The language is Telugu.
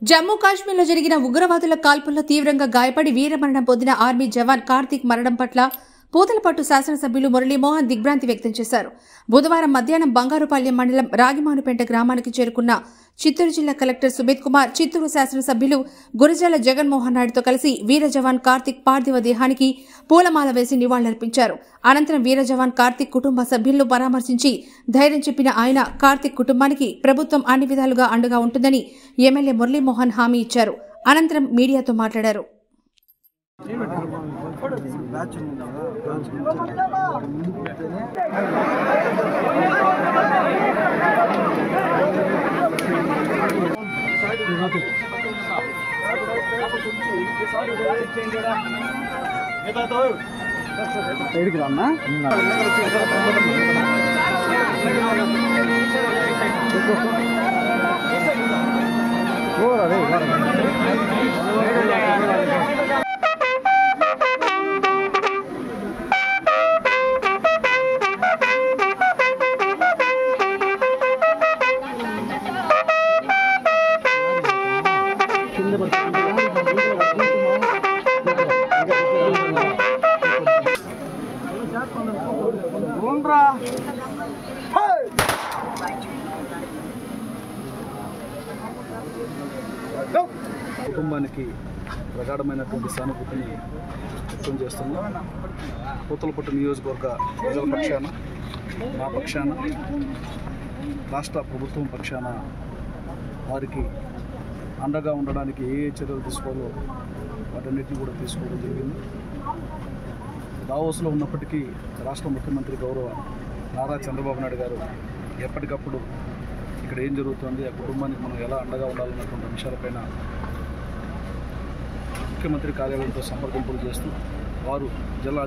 జమ్మూ కాశ్మీర్లో జరిగిన ఉగ్రవాదుల కాల్పుల్లో తీవ్రంగా గాయపడి వీరమరణం పొందిన ఆర్మీ జవాన్ కార్తీక్ మరణం పట్ల పూతలపట్టు శాసనసభ్యులు మురళీమోహన్ దిగ్భ్రాంతి వ్యక్తం చేశారు. బుధవారం మధ్యాహ్నం బంగారుపాళ్యం మండలం రాగిమానుపేట గ్రామానికి చేరుకున్న చిత్తూరు జిల్లా కలెక్టర్ సుమిత్ కుమార్, చిత్తూరు శాసనసభ్యులు గురజాల జగన్మోహన్ రెడ్డితో కలిసి వీర జవాన్ కార్తీక్ పార్థివ దేహానికి పూలమాల వేసి నివాళులర్పించారు. అనంతరం వీర జవాన్ కార్తీక్ కుటుంబ సభ్యులను పరామర్శించి ధైర్యం చెప్పిన ఆయన కార్తీక్ కుటుంబానికి ప్రభుత్వం అన్ని విధాలుగా అండగా ఉంటుందని ఎమ్మెల్యే మురళీమోహన్ హామీ ఇచ్చారు. అనంతరం మీడియాతో మాట్లాడారు. కుటుంబానికి ప్రగాఢమైనటువంటి సానుభూతిని వ్యక్తం చేస్తున్నాం. పూతలపట్టు నియోజకవర్గ ప్రజల పక్షాన, మా పక్షాన, రాష్ట్ర ప్రభుత్వం పక్షాన వారికి అండగా ఉండడానికి ఏ చర్యలు తీసుకోవాలో వాటన్నిటిని కూడా తీసుకోవడం జరిగింది. దావోస్లో ఉన్నప్పటికీ రాష్ట్ర ముఖ్యమంత్రి గౌరవ నారా చంద్రబాబు నాయుడు గారు ఎప్పటికప్పుడు ఇక్కడ ఏం జరుగుతుంది, ఆ కుటుంబానికి మనం ఎలా అండగా ఉండాలన్నటువంటి అంశాలపైన ముఖ్యమంత్రి కార్యాలయంతో సంప్రదింపులు చేస్తూ వారు జిల్లా